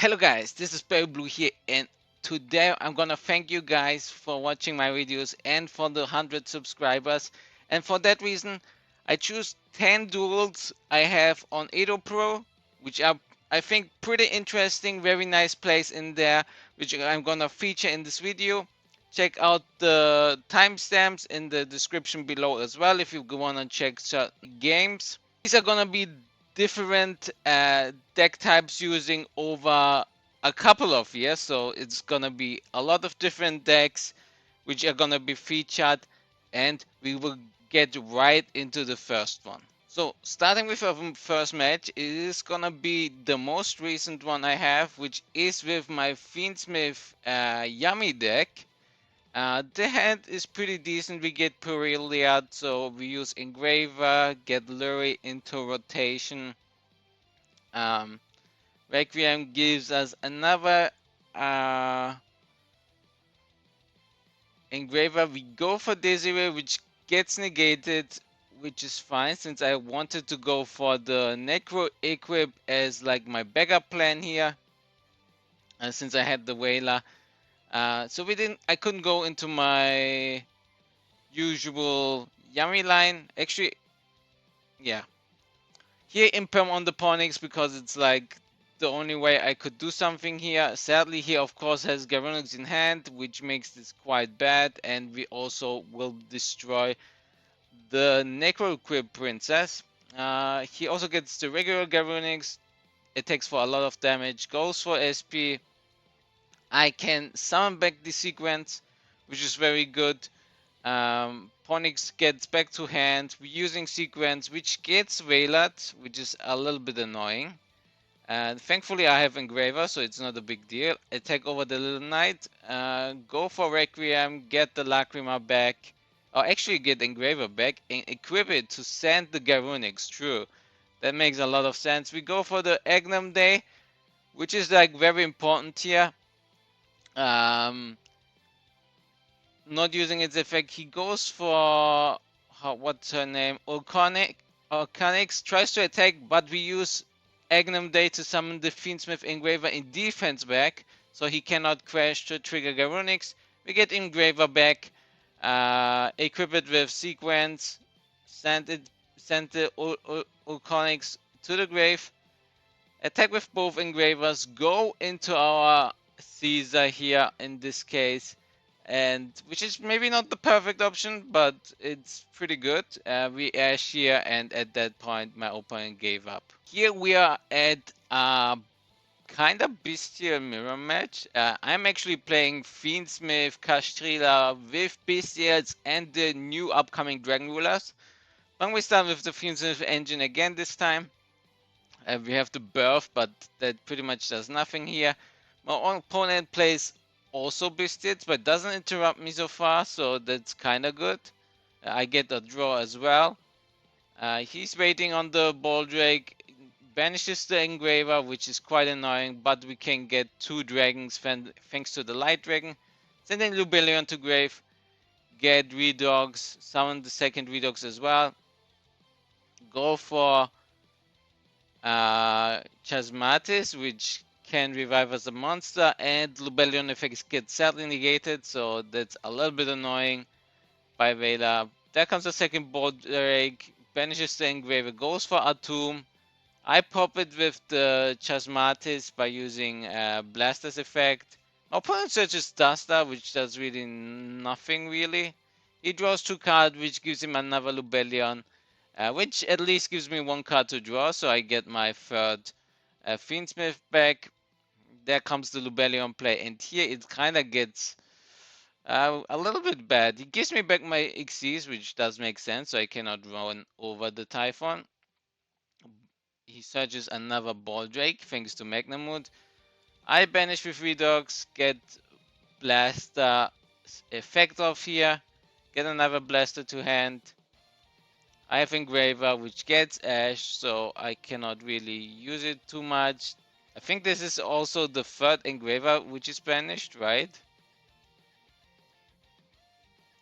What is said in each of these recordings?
Hello guys, this is Barry Blue here, and today I'm gonna thank you guys for watching my videos and for the 100 subscribers. And for that reason, I choose 10 duels I have on Edo Pro, which are I think pretty interesting, very nice plays in there, which I'm gonna feature in this video. Check out the timestamps in the description below as well if you wanna check certain games. These are gonna be different deck types using over a couple of years, so it's gonna be a lot of different decks which are gonna be featured, and we will get right into the first one. So starting with our first match, it is gonna be the most recent one I have, which is with my Fiendsmith Yummy deck. The hand is pretty decent. We get Periliad, so we use Engraver, get Lurie into rotation. Requiem gives us another Engraver. We go for Desiree, which gets negated, which is fine since I wanted to go for the Necro equip as like my backup plan here, since I had the Wailer. So I couldn't go into my usual Yummy line. Actually, yeah. Here Imperm on the Ponyx because it's like the only way I could do something here. Sadly, he of course has Garunix in hand, which makes this quite bad, and we also will destroy the Necro Equip Princess. He also gets the regular Garunix, attacks for a lot of damage, goes for SP. I can summon back the sequence, which is very good. Ponyx gets back to hand. We're using sequence, which gets Veilat, which is a little bit annoying. And thankfully I have Engraver, so it's not a big deal. Attack over the Little Knight, go for Requiem, get the Lacrima back, or actually get Engraver back, and equip it to send the Garunix through. That makes a lot of sense. We go for the Agnum Day, which is like very important here. Not using its effect, he goes for what's her name? Orconix tries to attack, but we use Agnum Day to summon the Fiendsmith Engraver in defense back, so he cannot crash to trigger Garunix. We get Engraver back, equip it with Sequence, send the Orconix to the grave, attack with both Engravers, go into our Caesar here in this case, and which is maybe not the perfect option, but it's pretty good. We ash here, and at that point my opponent gave up. Here we are at a kind of Bystiel mirror match. I'm actually playing Fiendsmith Castrila with Bystiels and the new upcoming Dragon Rulers. When we start with the Fiendsmith engine again this time, we have the birth, but that pretty much does nothing here. My opponent plays also Bystiels, but doesn't interrupt me so far, so that's kind of good. I get a draw as well. He's waiting on the Baldrake, banishes the Engraver, which is quite annoying, but we can get 2 dragons thanks to the Light Dragon. Sending Lubellion to grave, get Redogs, summon the second Redogs as well. Go for Chasmatis, which can revive as a monster, and Lubellion effects get sadly negated, so that's a little bit annoying by Vela. There comes the second Baldrake, banishes the Engraver, goes for Atum. I pop it with the Chasmatis by using Blaster's effect. My opponent searches Duster, which does really nothing really. He draws 2 cards, which gives him another Lubellion. Which at least gives me 1 card to draw, so I get my third Fiendsmith back. There comes the Lubellion play, and here it kind of gets a little bit bad. He gives me back my Xyz, which does make sense, so I cannot run over the Typhon. He searches another Baldrake, thanks to Magnamut. I banish with Redox, get Blaster effect off here, get another Blaster to hand. I have Engraver, which gets Ash, so I cannot really use it too much. I think this is also the third Engraver which is banished, right?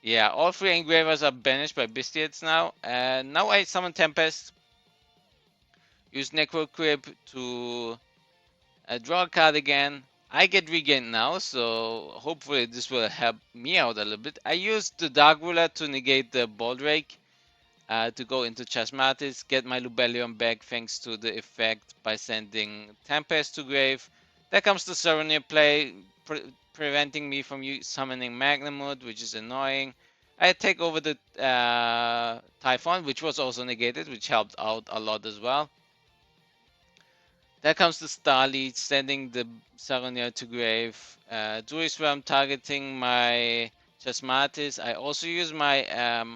Yeah, all 3 Engravers are banished by Bystiels now. Now I summon Tempest, use Necro Equip to Draw a card again. I get regained now, so hopefully this will help me out a little bit. I used the Dark Ruler to negate the Baldrake, to go into Chasmatis, get my Lubellion back thanks to the effect by sending Tempest to grave. There comes the Saronir play, preventing me from summoning Magnamud, which is annoying. I take over the Typhon, which was also negated, which helped out a lot as well. There comes the Starly, sending the Saronir to grave. Druid Realm targeting my Chasmatis. I also use my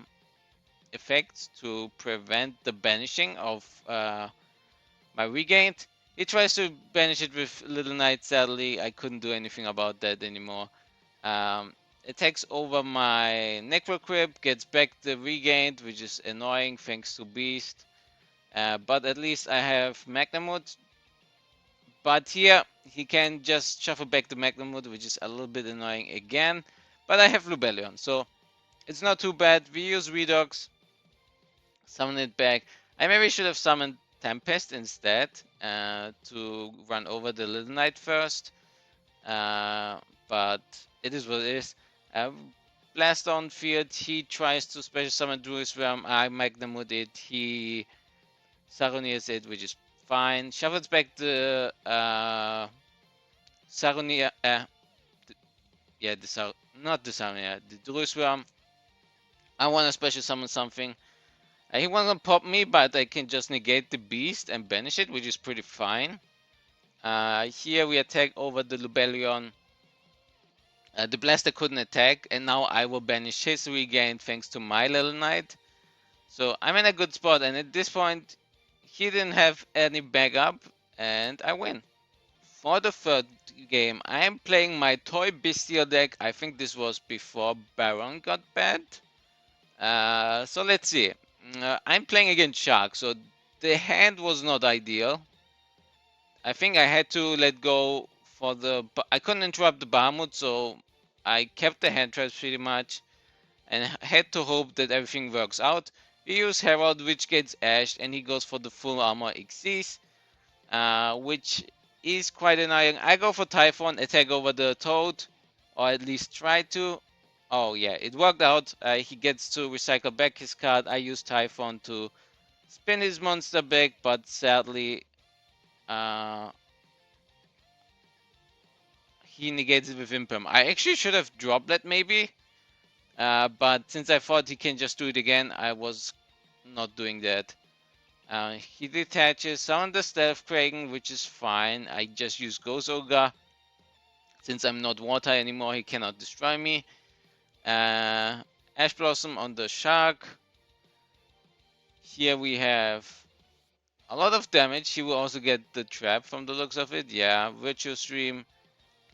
effects to prevent the banishing of my regained. He tries to banish it with Little Knight. Sadly, I couldn't do anything about that anymore. It takes over my Necrocrypt, gets back the regained, which is annoying thanks to Beast. But at least I have Magnamud. But here, he can just shuffle back the Magnamud, which is a little bit annoying again. But I have Lubellion, so it's not too bad. We use Redox, summon it back. I maybe should have summoned Tempest instead to run over the Little Knight first. But it is what it is. Blast on field, he tries to special summon Druid's Realm. I Magnamud it. He Saroniers it, which is fine. Shuffles back the Saronia. Yeah, not the Saronia, the Druid's Realm. I want to special summon something. He wants to pop me, but I can just negate the beast and banish it, which is pretty fine. Here we attack over the Lubellion. The Blaster couldn't attack, and now I will banish his regain thanks to my Little Knight. So I'm in a good spot, and at this point, he didn't have any backup, and I win. For the third game, I am playing my Toy Bystiel deck. I think this was before Baron got banned. So let's see. I'm playing against Shark, so the hand was not ideal. I think I had to let go for the... I couldn't interrupt the Bahamut, so I kept the hand traps pretty much and had to hope that everything works out. We use Herald, which gets ashed, and he goes for the full armor Xyz, which is quite annoying. I go for Typhon, attack over the Toad, or at least try to. Oh yeah, it worked out. He gets to recycle back his card. I use Typhon to spin his monster back, but sadly he negates it with Imperm. I actually should have dropped that maybe, but since I thought he can just do it again, I was not doing that. He detaches, summon the Stealth Kraken, which is fine. I just use Ghost Ogre. Since I'm not water anymore, he cannot destroy me. Ash Blossom on the Shark. Here we have a lot of damage. He will also get the trap from the looks of it. Yeah, Virtual Stream.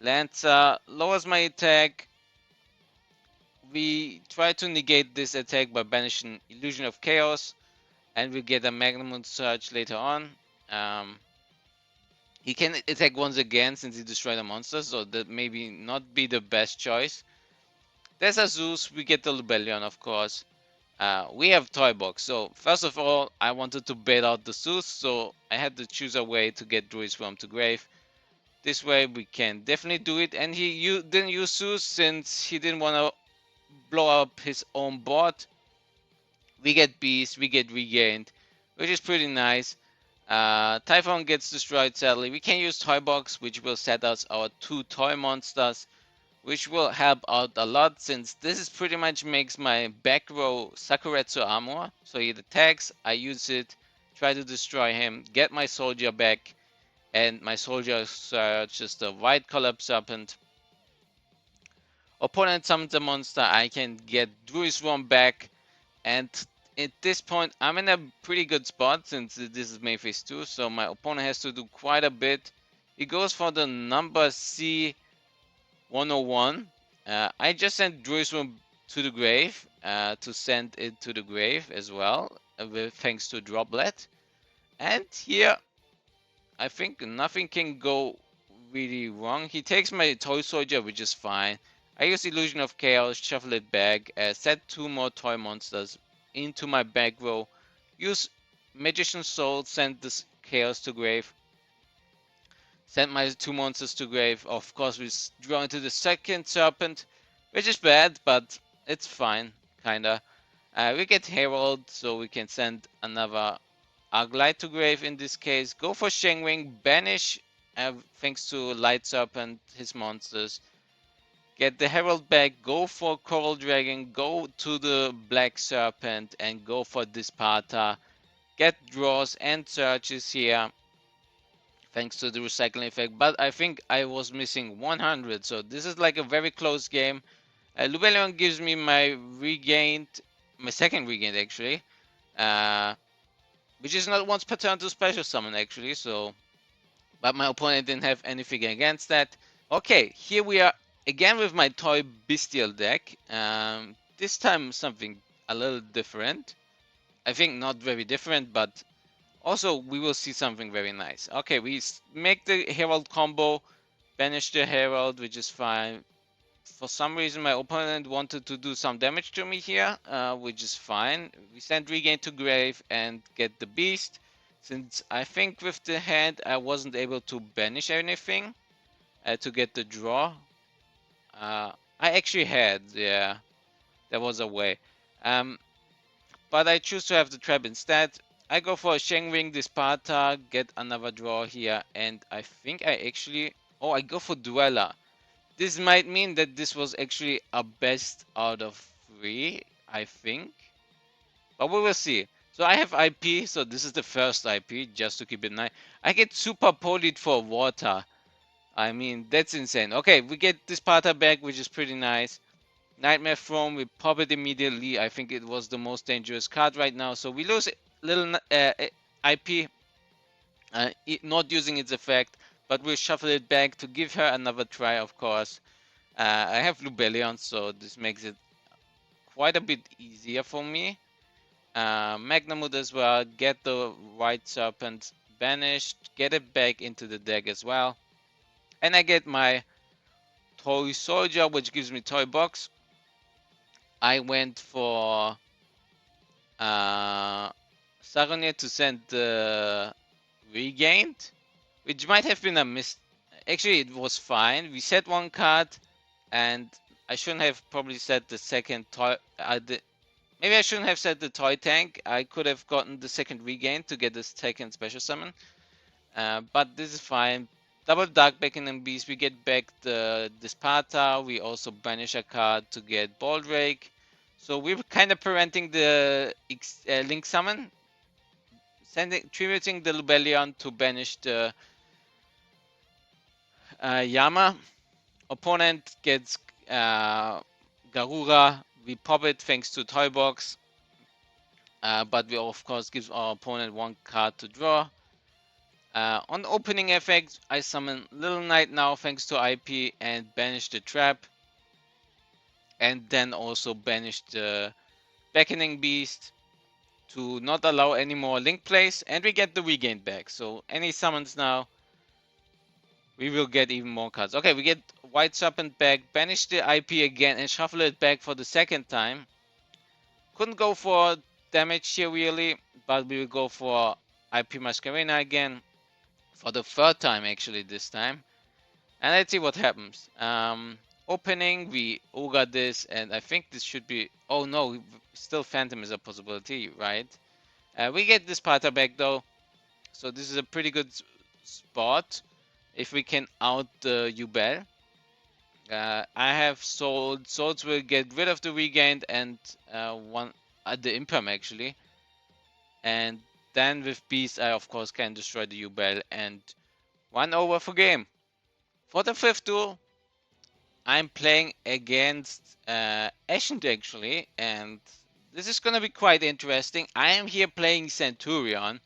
Lancer lowers my attack. We try to negate this attack by banishing Illusion of Chaos, and we get a Magnamud Surge later on. He can attack once again since he destroyed a monster, so that maybe not be the best choice. There's a Zeus, we get the Lubellion, of course. We have Toy Box, so first of all, I wanted to bait out the Zeus, so I had to choose a way to get Druid's Realm to grave. This way we can definitely do it, and he didn't use Zeus since he didn't want to blow up his own board. We get Beast, we get regained, which is pretty nice. Typhon gets destroyed sadly. We can use Toy Box, which will set us our 2 toy monsters, which will help out a lot since this is pretty much makes my back row Sakuretsu armor. So he attacks, I use it, try to destroy him, get my soldier back, and my soldier searches the White Collab Serpent. Opponent summons a monster, I can get Druid's Realm back, and at this point, I'm in a pretty good spot since this is May phase 2, so my opponent has to do quite a bit. He goes for the number C101. I just sent Druid's Realm to the grave to send it to the grave as well, thanks to Droplet. And here, I think nothing can go really wrong. He takes my Toy Soldier, which is fine. I use Illusion of Chaos, shuffle it back, set 2 more toy monsters into my back row, use Magician's Soul, send this Chaos to grave, Send my 2 monsters to grave. Of course, we draw into the second serpent, which is bad, but it's fine, kinda. We get Herald, so we can send another Arglite to grave in this case. Go for Shengwing, banish, thanks to Light Serpent, his monsters. Get the Herald back, go for Coral Dragon, go to the Black Serpent, and go for Disparta. Get draws and searches here, thanks to the recycling effect. But I think I was missing 100, so this is like a very close game. Lubellion gives me my second regained actually, which is not once per turn to special summon actually. So, but my opponent didn't have anything against that. Okay, here we are again with my toy Bystiel deck. This time something a little different. I think not very different, but also we will see something very nice. Okay, we make the Herald combo, banish the Herald, which is fine. For some reason my opponent wanted to do some damage to me here, which is fine. We send regain to grave and get the beast. Since I think with the hand I wasn't able to banish anything to get the draw. I actually had, yeah, there was a way. But I choose to have the trap instead. I go for a Shengwing Disparta, get another draw here, and I think I actually... Oh, I go for Dueler. This might mean that this was actually a best out of 3, I think. But we will see. So I have IP, so this is the first IP, just to keep it nice. I get Superpolys for water. I mean, that's insane. Okay, we get this Disparta back, which is pretty nice. Nightmare Throne, we pop it immediately. I think it was the most dangerous card right now. So we lose little IP, not using its effect, but we'll shuffle it back to give her another try, of course. I have Lubellion, so this makes it quite a bit easier for me. Magnamut as well, get the White Serpent banished, get it back into the deck as well. And I get my Toy Soldier, which gives me Toy Box. I went for Saronir to send the Regained, which might have been a miss. Actually, it was fine. We set one card, and I shouldn't have probably set the second toy. Maybe I shouldn't have set the toy tank. I could have gotten the second regain to get the second special summon. But this is fine. Double Dark Beckoning Beast. We get back the Disparta. We also banish a card to get Baldrake. So we're kind of preventing the Link Summon. Tributing the Lubellion to banish the Yama. Opponent gets Garura. We pop it thanks to Toy Box. But we of course give our opponent one card to draw. On the opening effect, I summon Little Knight now thanks to IP and banish the trap. And then also banish the Beckoning Beast to not allow any more link plays, and we get the regain back. So any summons now, we will get even more cards. Okay, we get White Serpent back, banish the IP again, and shuffle it back for the second time. Couldn't go for damage here really, but we will go for IP Masquerena again for the third time actually this time. And let's see what happens. Opening, we Ogre this, and I think this should be... Oh no, still Phantom is a possibility, right? We get this Disparta back though, so this is a pretty good spot if we can out the Ubel. I have Swords. Swords will get rid of the regained and one the Imperm actually. And then with Beast, I of course can destroy the Ubel and 1-over for game. For the fifth duel, I'm playing against Ascent actually, and this is gonna be quite interesting. I am here playing Centurion.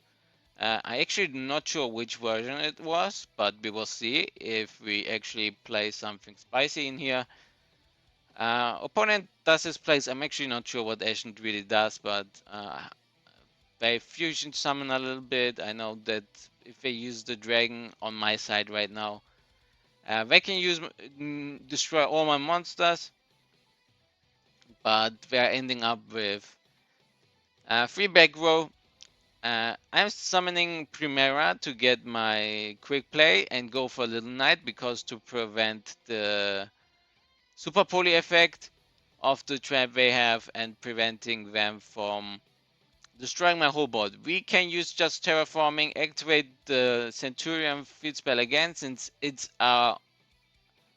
I actually not sure which version it was, but we will see if we actually play something spicy in here. Opponent does his plays. I'm actually not sure what Ascent really does, but they fusion summon a little bit. I know that if they use the dragon on my side right now, they can use destroy all my monsters, but they're ending up with 3 back row. I'm summoning Primera to get my quick play and go for Little Knight because to prevent the Superpoly effect of the trap they have and preventing them from destroying my whole board. We can use just terraforming, activate the Centurion field spell again since it's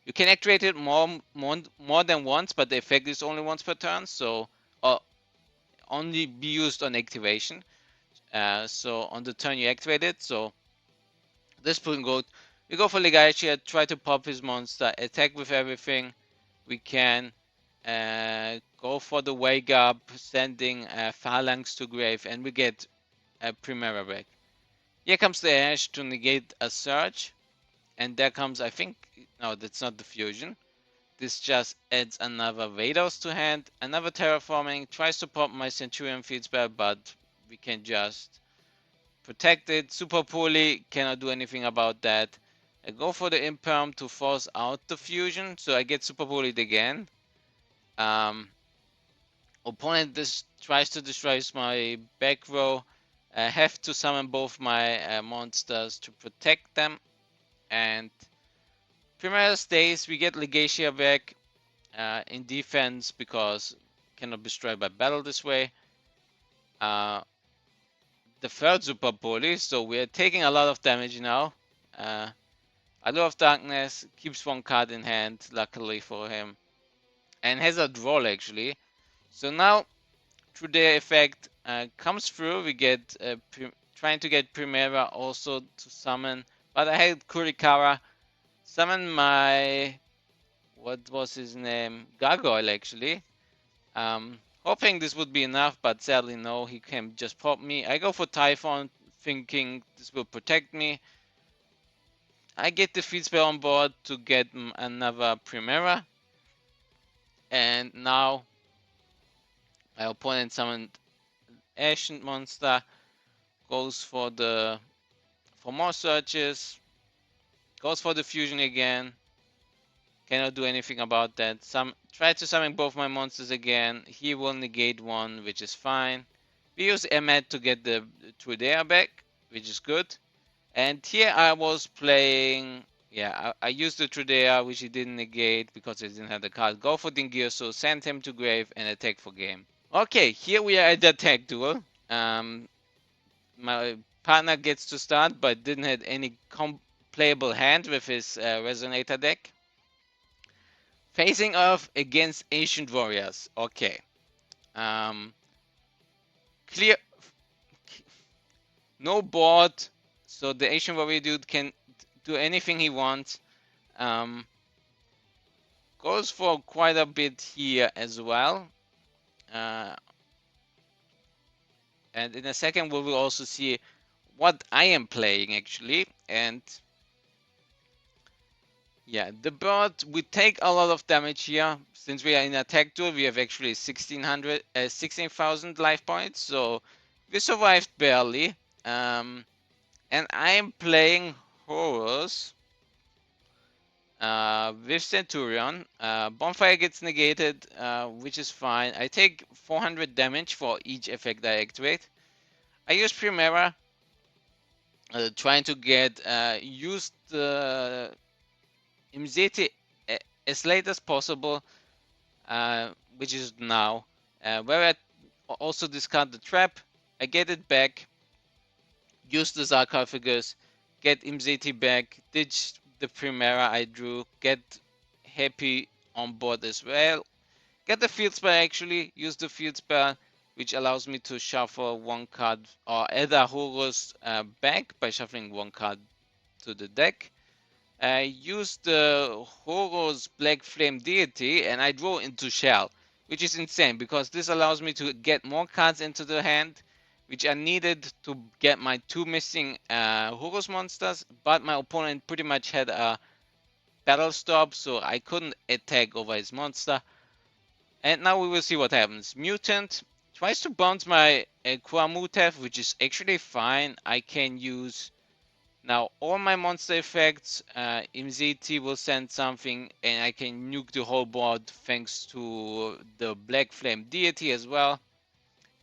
you can activate it more than once, but the effect is only once per turn, so only be used on activation. So on the turn you activate it. So this point go, we go for Legacia, try to pop his monster, attack with everything we can. Go for the wake up, sending Phalanx to grave, and we get a Primera back. Here comes the Ash to negate a search, and there comes, I think, no, that's not the fusion. This just adds another Vados to hand, another terraforming, tries to pop my Centurion field spell, but we can just protect it. Superpoly cannot do anything about that. I go for the Imperm to force out the fusion, so I get Superpolied again. Opponent tries to destroy my back row. I have to summon both my monsters to protect them. And Primera stays, we get Legacia back in defense because cannot be destroyed by battle this way. The third Superpoly, so we are taking a lot of damage now. Allure of Darkness keeps one card in hand, luckily for him. And has a draw actually. So now through their effect comes through. We get trying to get Primera also to summon, but I had Kurikara summon my what was his name, Gargoyle actually. Hoping this would be enough, but sadly no. He can just pop me. I go for Typhon, thinking this will protect me. I get the field spell on board to get another Primera, and now my opponent summoned Ancient Monster, goes for more searches, goes for the fusion again. Cannot do anything about that. Try to summon both my monsters again. He will negate one, which is fine. We use Emmet to get the Trudea back, which is good. And here I was playing, yeah, I used the Trudea, which he didn't negate because he didn't have the card. Go for Dingirso, send him to grave, and attack for game. Okay, here we are at the attack duel. My partner gets to start, but didn't have any playable hand with his Resonator deck. Facing off against Ancient Warriors. Okay. Clear. No board, so the Ancient Warrior dude can do anything he wants. Goes for quite a bit here as well. And in a second we will also see what I am playing actually. And yeah, the bird, we take a lot of damage here. Since we are in attack duel, we have actually 16,000 life points, so we survived barely. And I am playing Horus with Centurion. Bonfire gets negated, which is fine. I take 400 damage for each effect I activate. I use Primera, trying to get use the Imzeti as late as possible, which is now. Where I also discard the trap, I get it back, use the sarcophagus, get Imzeti back, ditch the Primera I drew, get Happy on board as well, get the field spell actually, use the field spell, which allows me to shuffle one card or add a Horus back by shuffling one card to the deck. I use the Horus Black Flame Deity and I draw into Shell, which is insane because this allows me to get more cards into the hand, which are needed to get my two missing Horus monsters, but my opponent pretty much had a battle stop, so I couldn't attack over his monster. And now we will see what happens. Mutant tries to bounce my Kuamutev, which is actually fine. I can use now all my monster effects. MZT will send something and I can nuke the whole board thanks to the Black Flame Deity as well.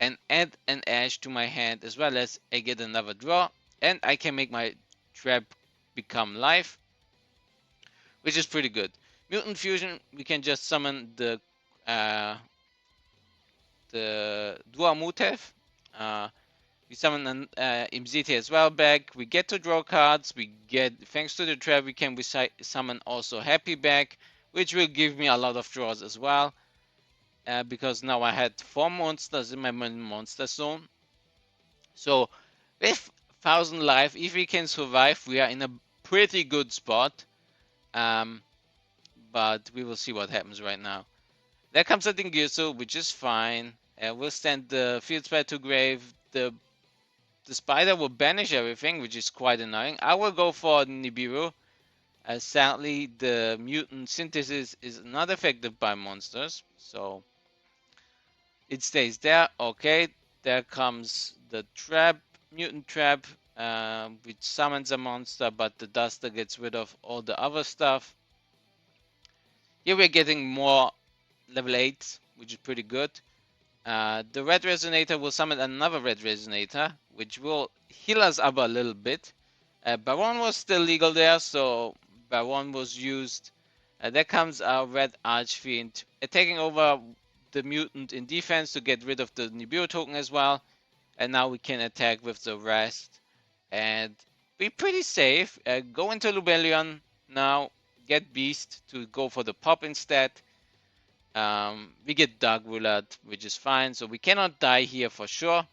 and add an edge to my hand, as well as I get another draw, and I can make my trap become live, which is pretty good. Mutant Fusion, we can just summon the Dua Mutev. We summon an Imziti as well back. We get to draw cards. We get, thanks to the trap, we can summon also Happy back, which will give me a lot of draws as well. Because now I had 4 monsters in my monster zone. So with 1000 life, if we can survive, we are in a pretty good spot. But we will see what happens right now. There comes a Dingirsu, which is fine. We'll send the field spider to grave. The spider will banish everything, which is quite annoying. I will go for Nibiru. Sadly, the mutant synthesis is not affected by monsters, so it stays there. Okay, there comes the trap, mutant trap, which summons a monster, but the duster gets rid of all the other stuff. Here we're getting more level 8, which is pretty good. The red resonator will summon another red resonator, which will heal us up a little bit. Baron was still legal there, so Baron was used. There comes our red archfiend, taking over the mutant in defense to get rid of the Nibiru token as well. And now we can attack with the rest and be pretty safe. Go into Lubellion now, get Beast to go for the pop instead. We get Dark Roulette, which is fine, so we cannot die here for sure.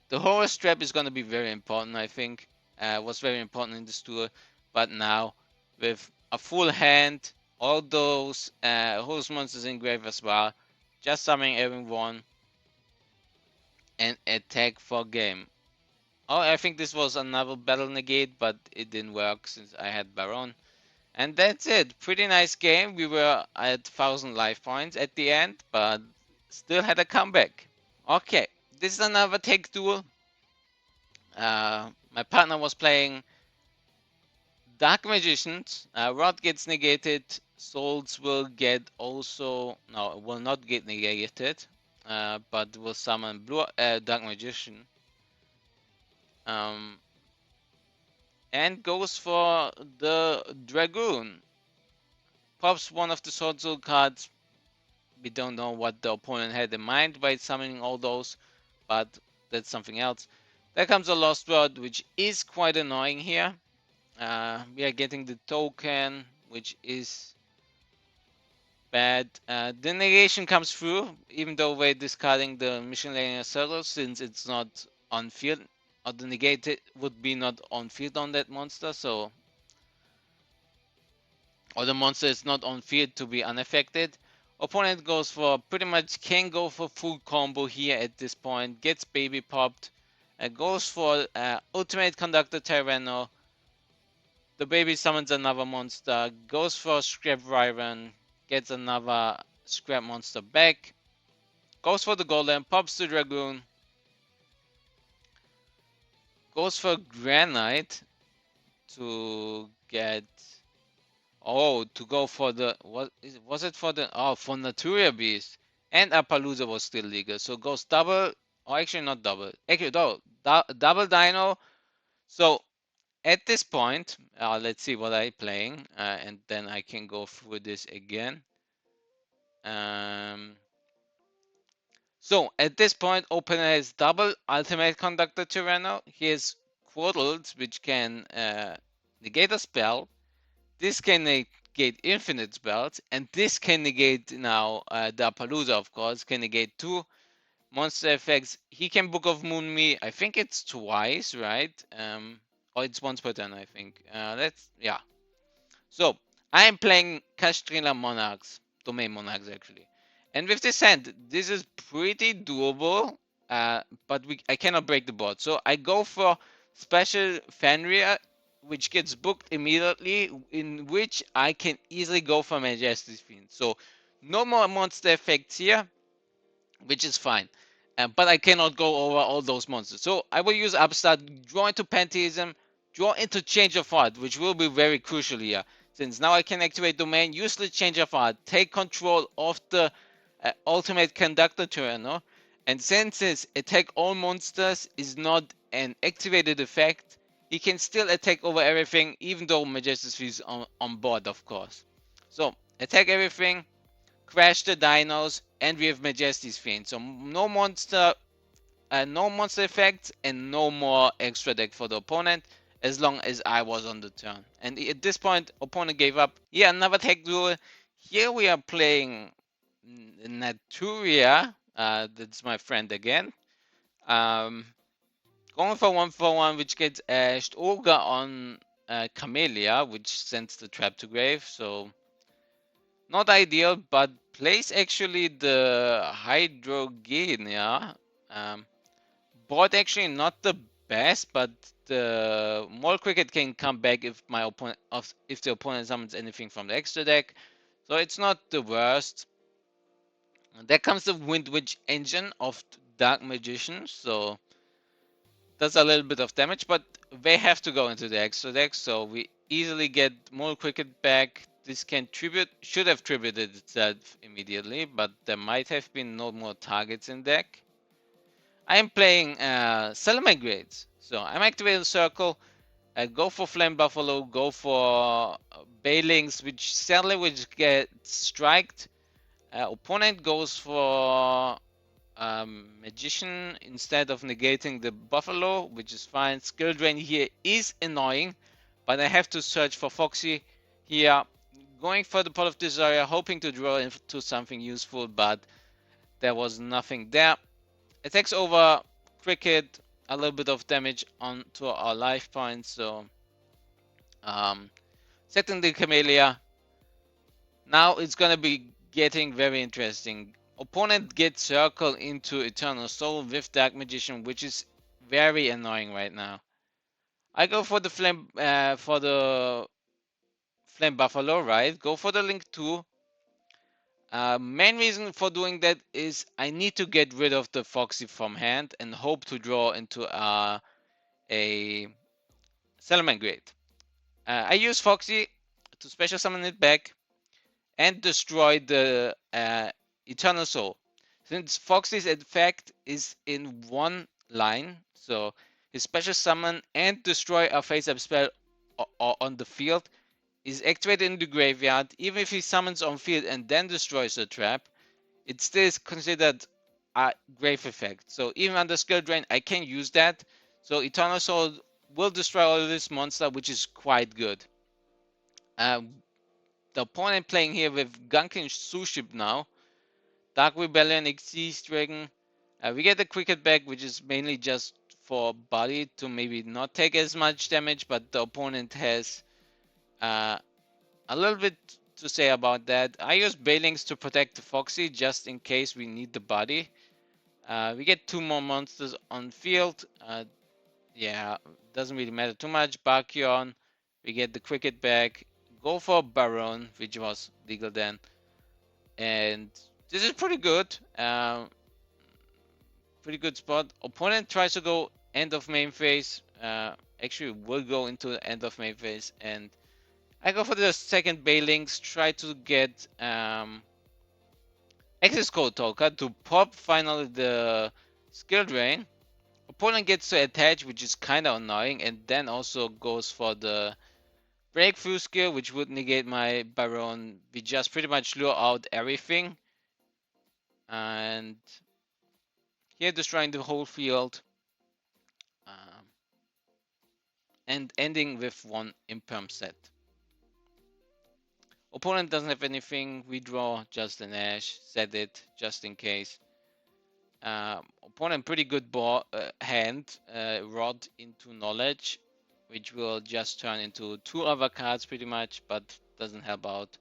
The Horus trap is going to be very important, I think. Was very important in this tour, but now with a full hand, all those Horus monsters in grave as well, just summoning everyone and attack for game. Oh, I think this was another battle negate, but it didn't work since I had Baron. And that's it. Pretty nice game. We were at 1000 life points at the end, but still had a comeback. Okay, this is another take duel. My partner was playing Dark Magicians. Rod gets negated. Souls will get also... No, it will not get negated. But will summon Dark Magician. And goes for the Dragoon. Pops one of the Sword Soul cards. We don't know what the opponent had in mind by summoning all those, but that's something else. There comes a Lost Rod, which is quite annoying here. We are getting the token, which is bad. The negation comes through, even though we're discarding the miscellaneous circle, since it's not on field. Or the negated would be not on field on that monster, so... Or the monster is not on field to be unaffected. Opponent goes for, pretty much can go for full combo here at this point. Gets baby popped. Goes for Ultimate Conductor Tyranno. The baby summons another monster. Goes for Scrap Wyvern. Gets another Scrap monster back. Goes for the Golem. Pops the Dragoon. Goes for Granite to get... Oh, to go for the... Was it for the... Oh, for Naturia Beast. And Appaloosa was still legal. So goes double... Oh, actually not double. Actually, no. Double Dino. So, at this point... let's see what I'm playing. And then I can go through this again. So, at this point, opener has double Ultimate Conductor Tyranno. He has Quaddles, which can negate a spell. This can negate infinite spells, and this can negate now the Appaloosa, of course, can negate 2 monster effects. He can Book of Moon me. I think it's twice, right? Or it's once per turn, I think. Yeah. So, I am playing Castrila Monarchs, Domain Monarchs actually. And with this hand, this is pretty doable, but I cannot break the board. So I go for Special Fenrir, which gets booked immediately, in which I can easily go for Majesty's Fiend. So no more monster effects here, which is fine. But I cannot go over all those monsters. So I will use Upstart, draw into Pantheism, draw into Change of Heart, which will be very crucial here. Since now I can activate Domain, use the Change of Heart, take control of the Ultimate Conductor Tyranno, And since his attack all monsters is not an activated effect, he can still attack over everything, even though Majestus is on board, of course. So attack everything, crash the dinos, and we have Majesty's Fiend. So no monster effects and no more extra deck for the opponent as long as I was on the turn. And at this point, opponent gave up. Yeah, another tech duel. Here we are playing Naturia. That's my friend again. Going for one, which gets ashed. Ogre on Camellia, which sends the trap to grave. So not ideal, but plays actually the Hydrogenia. Board actually not the best, but the Mole Cricket can come back if if the opponent summons anything from the extra deck. So it's not the worst. There comes the Wind Witch engine of Dark Magician, so does a little bit of damage, but they have to go into the extra deck, so we easily get Mole Cricket back. This should have tributed itself immediately, but there might have been no more targets in deck. I am playing Salamangreats, so I'm activating Circle, go for Flame Buffalo, go for Bailings, which sadly will get striked. Opponent goes for Magician instead of negating the Buffalo, which is fine. Skill Drain here is annoying, but I have to search for Foxy here. Going for the Pot of Desire, hoping to draw into something useful, but there was nothing there. Attacks over Cricket, a little bit of damage onto our life points, so setting the Camellia. Now it's gonna be getting very interesting. Opponent gets Circle into Eternal Soul with Dark Magician, which is very annoying right now. I go for the Flame Buffalo, right? Go for the Link 2. Main reason for doing that is I need to get rid of the Foxy from hand and hope to draw into a Salamangreat. I use Foxy to special summon it back and destroy the Eternal Soul. Since Foxy's effect is in one line, so his special summon and destroy a face-up spell on the field is activated in the graveyard. Even if he summons on field and then destroys the trap, it still is considered a grave effect. So even under skill drain, I can use that. So Eternal Soul will destroy all of this monster, which is quite good. The opponent playing here with Gunkin Suship now. Dark Rebellion, Xyz Dragon. We get the Cricket back, which is mainly just for body to maybe not take as much damage, but the opponent has a little bit to say about that. I use Bailings to protect the Foxy just in case we need the body. We get 2 more monsters on field. Yeah, doesn't really matter too much. Barkion, we get the Cricket back. Go for Baron, which was legal then. And this is pretty good. Pretty good spot. Opponent tries to go end of main phase. Actually, will go into the end of main phase. And I go for the second Bailings. Try to get access code Toka to pop finally the skill drain. Opponent gets to attach, which is kind of annoying. And then also goes for the breakthrough skill, which would negate my Baron. We just pretty much lure out everything. And here destroying the whole field. And ending with 1 imperm set. Opponent doesn't have anything. We draw just an Ash. Set it just in case. Opponent pretty good hand. Rod into Knowledge, which will just turn into 2 other cards pretty much, but doesn't help out.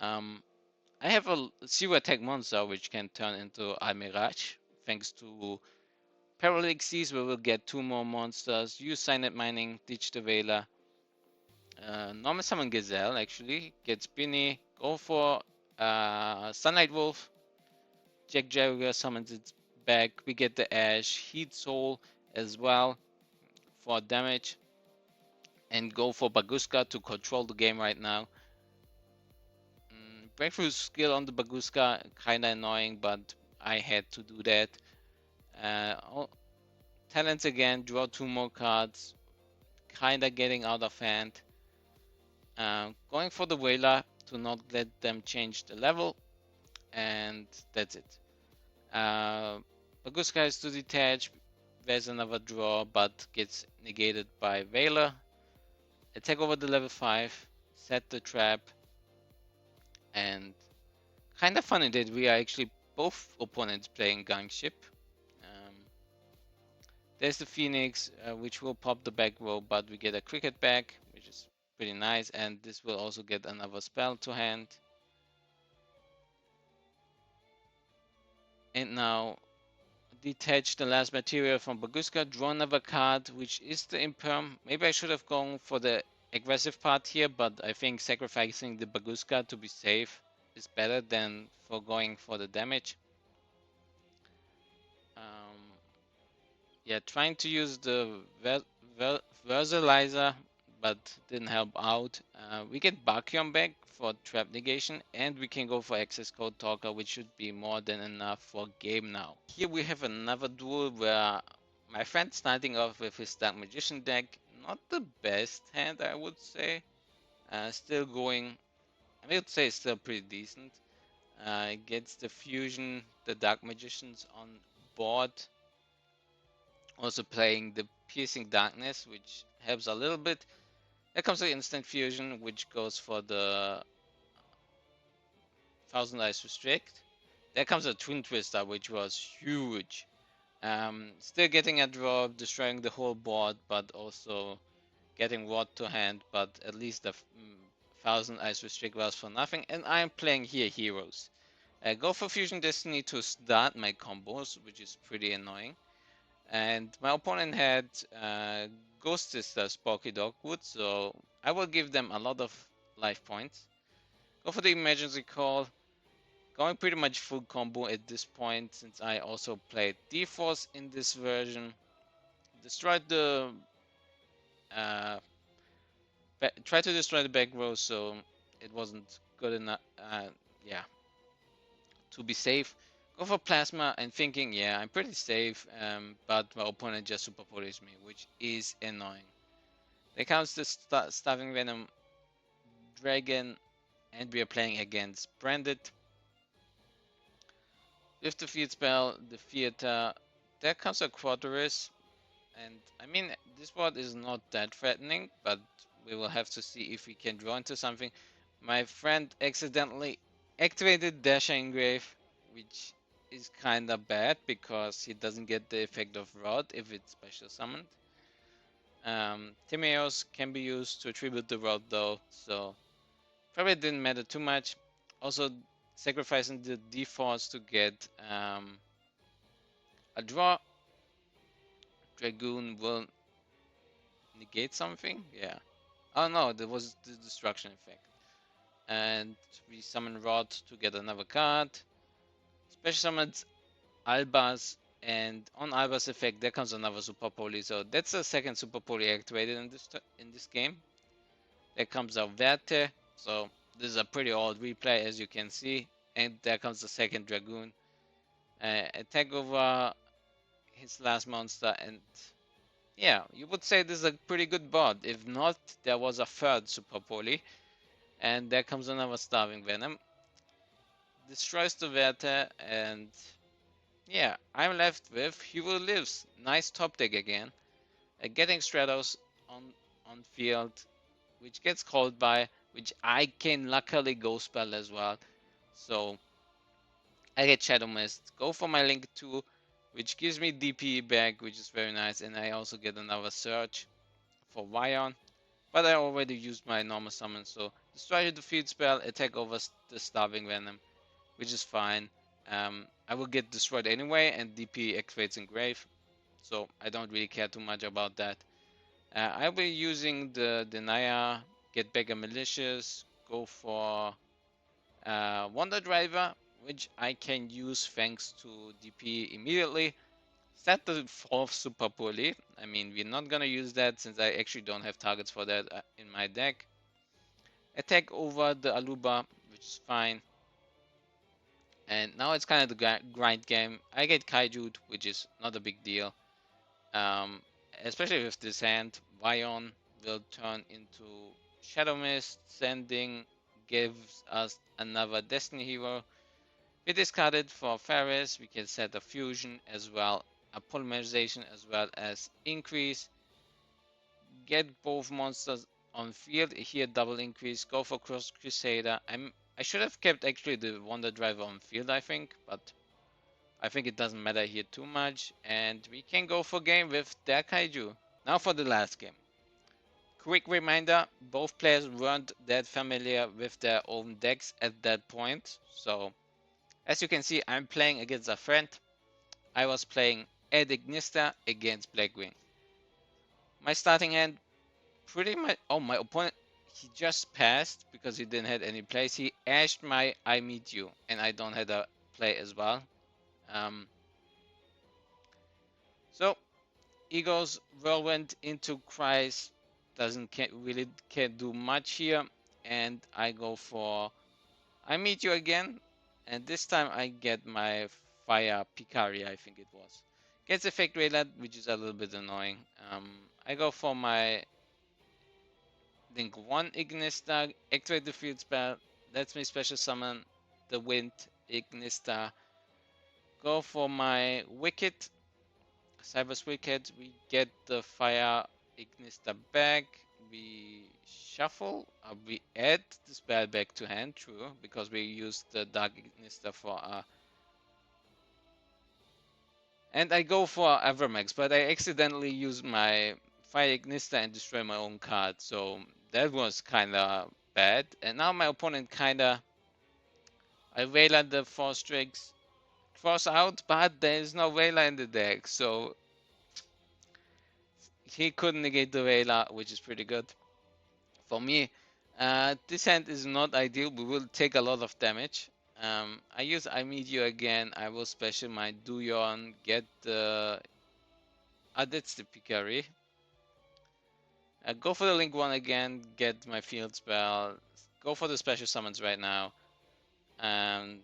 I have a 0 attack monster which can turn into Almirage thanks to Paralytic Seas, where we'll get 2 more monsters. Use Signet Mining, ditch the Veiler. Normal summon Gazelle actually. Get Spinny. Go for Sunlight Wolf. Jack Jagger summons it back. We get the Ash. Heat Soul as well for damage. And go for Baguska to control the game right now. Breakthrough skill on the Baguska, kinda annoying, but I had to do that. Oh, talents again, draw 2 more cards, kinda getting out of hand. Going for the Whaler to not let them change the level, and that's it. Baguska is to detach, there's another draw, but gets negated by Veiler. Attack over the level 5, set the trap, and kind of funny that we are actually both opponents playing Gangship. Um, there's the Phoenix, which will pop the back row, but we get a Cricket back, which is pretty nice, and this will also get another spell to hand. And now detach the last material from Baguska, draw another card, which is the Imperm. Maybe I should have gone for the aggressive part here, but I think sacrificing the Baguska to be safe is better than for going for the damage. Yeah, trying to use the Versalizer, but didn't help out. We get Bakion back for trap negation, and we can go for access code talker, which should be more than enough for game now. Here we have another duel where my friend starting off with his Dark Magician deck. Not the best hand, I would say. Still going, I would say still pretty decent. Gets the fusion, the Dark Magicians on board. Also playing the Piercing Darkness, which helps a little bit. There comes the Instant Fusion, which goes for the Thousand Eyes Restrict. There comes a Twin Twister, which was huge. Still getting a draw, destroying the whole board, but also getting Rod to hand, but at least the Thousand Eyes Restrict was for nothing. And I'm playing here Heroes. Go for Fusion Destiny to start my combos, which is pretty annoying. And my opponent had Ghost Sister Sparky Dogwood, so I will give them a lot of life points. Go for the Emergency Call. Going pretty much full combo at this point, since I also played D-Force in this version. Destroyed the... tried to destroy the back row, so it wasn't good enough, yeah, to be safe. Go for Plasma and thinking, yeah, I'm pretty safe, but my opponent just Superpolys me, which is annoying. There comes the Starving Venom Dragon, and we are playing against Branded. With the field spell, the theater, there comes a Quadris, and I mean, this board is not that threatening, but we will have to see if we can draw into something. My friend accidentally activated Dasher Engrave, which is kinda bad because he doesn't get the effect of Rod if it's special summoned. Timeos can be used to attribute the Rod though, so probably didn't matter too much. Also, sacrificing the D-Force to get a draw. Dragoon will negate something? Yeah. Oh no, there was the destruction effect. And we summon Rod to get another card. Special summons Albaz, and on Albaz effect there comes another Super Poly. So that's the second Super Poly activated in this game. There comes a Verte. So this is a pretty old replay, as you can see. And there comes the second Dragoon. Attack over his last monster, and yeah, you would say this is a pretty good board. If not, there was a third Super Poly. And there comes another Starving Venom. Destroys the Verte, and yeah, I'm left with Hero Lives. Nice top deck again. Getting Stratos on field, which gets called by, which I can luckily go spell as well. So I get Shadow Mist, go for my Link 2, which gives me DP back, which is very nice, and I also get another Search for Vion. But I already used my normal summon, so destroy the field spell, attack over the Starving Venom, which is fine. I will get destroyed anyway, and DP activates Engrave, so I don't really care too much about that. I will be using the Denia, get back a Malicious, go for Wonder Driver, which I can use thanks to DP immediately. Set the fourth Super Poly. I mean, we're not gonna use that since I actually don't have targets for that in my deck. Attack over the Aluba, which is fine. And now it's kind of the grind game. I get Kaiju'd, which is not a big deal. Especially with this hand, Vion will turn into Shadow Mist, sending gives us another Destiny hero. We discarded for Ferris, we can set a fusion as well, a polymerization as well as increase. Get both monsters on field, here double increase, go for Cross Crusader. I should have kept actually the Wonder Driver on field, I think, but I think it doesn't matter here too much. And we can go for game with their Kaiju. Now for the last game. Quick reminder, both players weren't that familiar with their own decks at that point. So, as you can see, I'm playing against a friend. I was playing Ed Ignista against Blackwing. My starting hand, pretty much... Oh, my opponent, he just passed because he didn't have any plays. He ashed my I Meet You, and I don't have a play as well. So, he goes Whirlwind into Christ. Doesn't really can't do much here. And I go for I Meet You again. And this time I get my Fire Picari, I think it was. Gets effect Raylat, which is a little bit annoying. I go for my Link 1 Ignista, activate the field spell, lets me special summon the Wind Ignista. Go for my Wicked, Cyber's Wicked, we get the Fire Ignista back, we shuffle, we add the spell back to hand, true, because we used the Dark Ignista for and I go for Evermax, but I accidentally used my Fire Ignista and destroy my own card, so that was kinda bad. And now my opponent kinda... I Veiler the 4 Strix, cross out, but there is no Veiler in the deck, so he couldn't negate the Veiler, which is pretty good. For me, this hand is not ideal. We will take a lot of damage. I use I Meet You again. I will special my Duyon, get the... that's the Picari. Go for the Link 1 again, get my field spell. Go for the special summons right now. And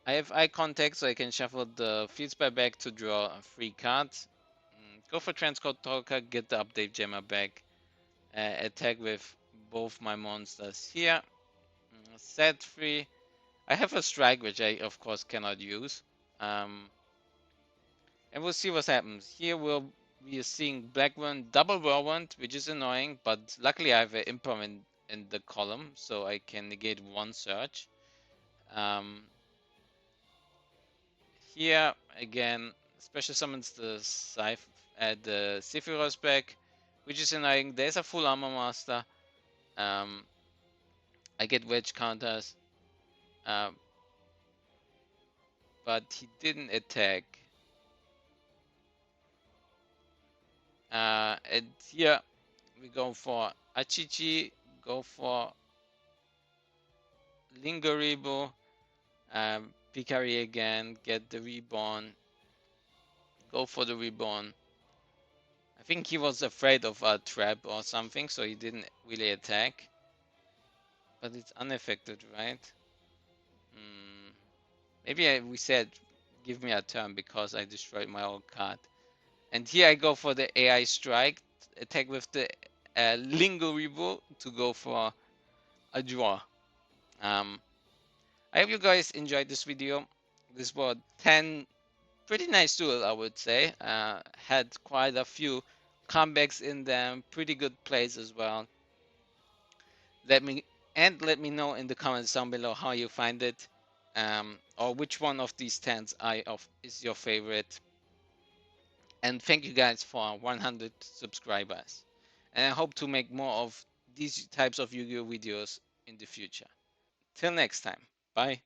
I have eye contact, so I can shuffle the field spell back to draw a free card. Go for Transcode Talker, get the update gemma back. Attack with both my monsters here. Set free. I have a strike, which I of course cannot use. And we'll see what happens. Here we are seeing Blackwing double Whirlwind, which is annoying, but luckily I have an imperm in the column, so I can negate one search. Here again, special summons the the Sephiroth back, which is annoying. There's a full armor master. I get wedge counters, but he didn't attack. And here we go for Achichi, go for Lingoribo, Picari again, get the Reborn, go for the Reborn. I think he was afraid of a trap or something, so he didn't really attack. But it's unaffected, right? Maybe we said give me a turn because I destroyed my own card. And here I go for the AI strike, attack with the Lingoribo to go for a draw. I hope you guys enjoyed this video. This was 10 pretty nice duel, I would say. Had quite a few comebacks in them, pretty good plays as well. Let me know in the comments down below how you find it, or which one of these 10s is your favorite. And thank you guys for 100 subscribers. And I hope to make more of these types of Yu-Gi-Oh videos in the future. Till next time, bye.